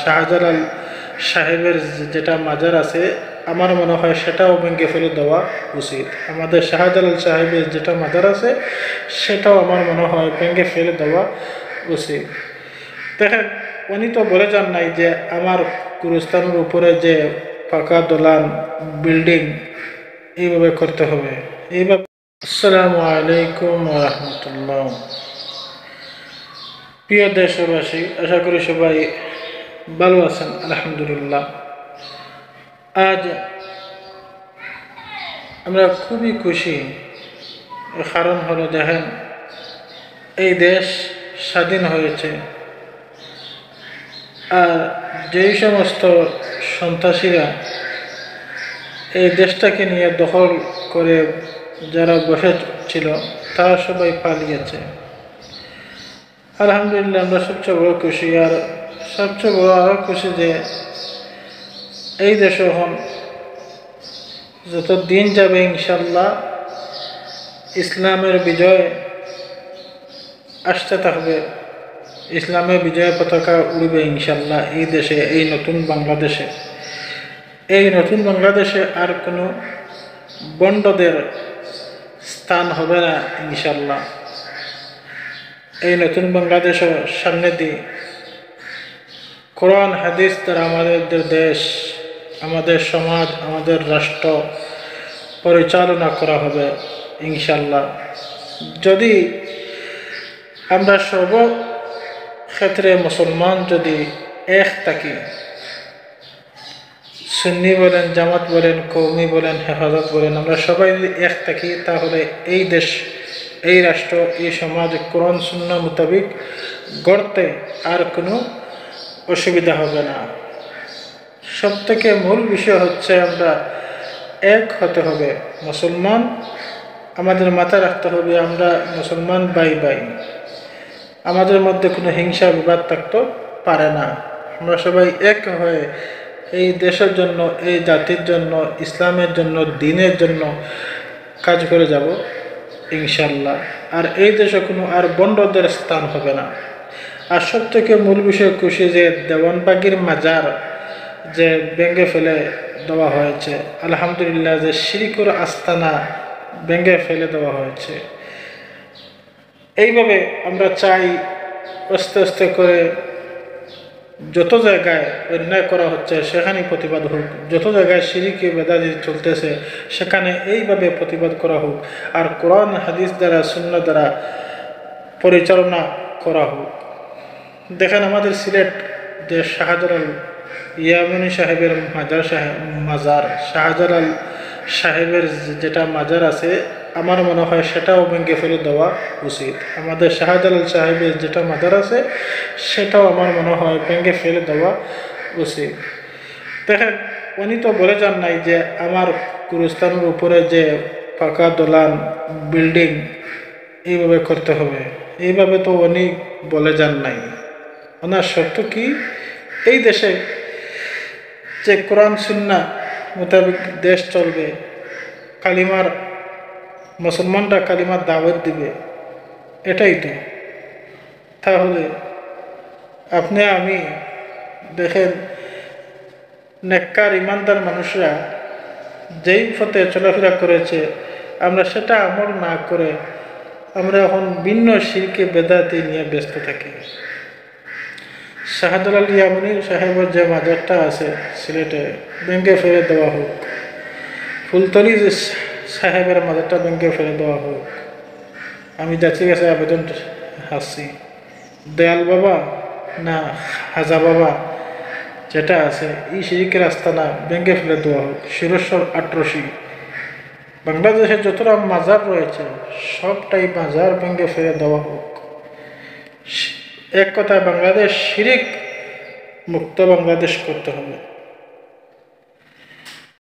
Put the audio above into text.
শাহজালাল সাহেবের যেটা মাজার আছে আমার মনে হয় সেটাও ভেঙে ফেলে দেওয়া উচিত। আমাদের শাহজালাল সাহেবের যেটা মাজার আছে সেটাও আমার মনে হয় ভেঙে ফেলে দেওয়া উচিত। দেখেন, উনি তো বলে যান নাই যে আমার গুরুস্থানের উপরে যে পাকা দোলান বিল্ডিং এইভাবে করতে হবে এইভাবে। আসসালামু আলাইকুম ওয়া রাহমাতুল্লাহ। প্রিয় দেশবাসী, আশা করি সবাই ভালো আছেন। আলহামদুলিল্লাহ। আজ আমরা খুবই খুশি, কারণ হলো দেখেন, এই দেশ স্বাধীন হয়েছে। আর যেই সমস্ত সন্ত্রাসীরা এই দেশটাকে নিয়ে দখল করে যারা বসে ছিল তারা সবাই পালিয়েছে। আলহামদুলিল্লাহ, আমরা সবচেয়ে বড় খুশি। আর সবচেয়ে বড় আরও খুশি যে এই দেশে এখন যত দিন যাবে ইনশাল্লাহ ইসলামের বিজয় আসতে থাকবে, ইসলামের বিজয় পতাকা উড়বে ইনশাল্লাহ এই দেশে, এই নতুন বাংলাদেশে। এই নতুন বাংলাদেশে আর কোনো বন্ডদের স্থান হবে না ইনশাল্লাহ। এই নতুন বাংলাদেশের সামনে দিয়ে কোরআন হাদিস দ্বারা আমাদের দেশ, আমাদের সমাজ, আমাদের রাষ্ট্র পরিচালনা করা হবে ইনশাল্লাহ। যদি আমরা সর্বক্ষেত্রে মুসলমান যদি এক থাকি, সুন্নি বলেন, জামাত বলেন, কওমি বলেন, হেফাজত বলেন, আমরা সবাই যদি এক থাকি তাহলে এই দেশ, এই রাষ্ট্র, এই সমাজ কোরআন সুন্নাহ মোতাবিক গড়তে আর কোনো অসুবিধা হবে না। সবথেকে মূল বিষয় হচ্ছে আমরা এক হতে হবে। মুসলমান আমাদের মাথায় রাখতে হবে আমরা মুসলমান ভাই ভাই, আমাদের মধ্যে কোনো হিংসা বিবাদ থাকতে পারে না। আমরা সবাই এক হয়ে এই দেশের জন্য, এই জাতির জন্য, ইসলামের জন্য, দ্বীনের জন্য কাজ করে যাব ইনশাল্লাহ। আর এই দেশে কোনো আর বন্ডদের স্থান হবে না। আর সব থেকে মূল বিষয় খুশি যে দেওয়ানবাগির মাজার যে ভেঙে ফেলে দেওয়া হয়েছে, আলহামদুলিল্লাহ, যে শিরকুর আস্তানা ভেঙে ফেলে দেওয়া হয়েছে। এইভাবে আমরা চাই আস্তে আস্তে করে যত জায়গায় অন্যায় করা হচ্ছে সেখানেই প্রতিবাদ হোক, যত জায়গায় শিরকি বেদাতি চলতেছে সেখানে এইভাবে প্রতিবাদ করা হোক, আর কোরআন হাদিস দ্বারা সুন্নাহ দ্বারা পরিচালনা করা হোক। দেখেন, আমাদের সিলেট যে শাহজালাল ইয়ামানি সাহেবের মাজার শাহজালাল সাহেবের যেটা মাজার আছে আমার মনে হয় সেটাও ভেঙে ফেলে দেওয়া উচিত। আমাদের শাহজালাল সাহেবের যেটা মাজার আছে সেটাও আমার মনে হয় ভেঙে ফেলে দেওয়া উচিত। দেখেন, উনি তো বলে যান নাই যে আমার গুরুস্থানের উপরে যে পাকা দোলান বিল্ডিং এইভাবে করতে হবে, এইভাবে তো উনি বলে যান নাই। ওনার শর্ত কি, এই দেশে যে কোরআন সুন্নাহ মোতাবেক দেশ চলবে, কালিমার মুসলমানরা কালিমার দাওয়াত দিবে, এটাই তো। তাহলে আপনি আমি দেখেন, নেককার ইমানদার মানুষরা যেই পথে চলাফেরা করেছে আমরা সেটা আমল না করে আমরা এখন ভিন্ন শিরকে বেদাতি নিয়ে ব্যস্ত থাকি। শাহজালাল ইয়ামানি সাহেবের যে মাজারটা আছে সিলেটে ভেঙে ফেলে দেওয়া হোক, ফুলতলি যে সাহেবের মাজারটা ভেঙে ফেলে দেওয়া হোক। আমি যাচ্ছি কাছে আবেদন আসছি, দয়াল বাবা না হাজা বাবা যেটা আছে এই শিরকের আস্তানা ভেঙে ফেলে দেওয়া হোক। শিরস্বর 18 বাংলাদেশে যতটা মাজার রয়েছে সবটাই মাজার ভেঙে ফেলে দেওয়া হোক। এক কথায় বাংলাদেশ শিরিক মুক্ত বাংলাদেশ করতে হবে।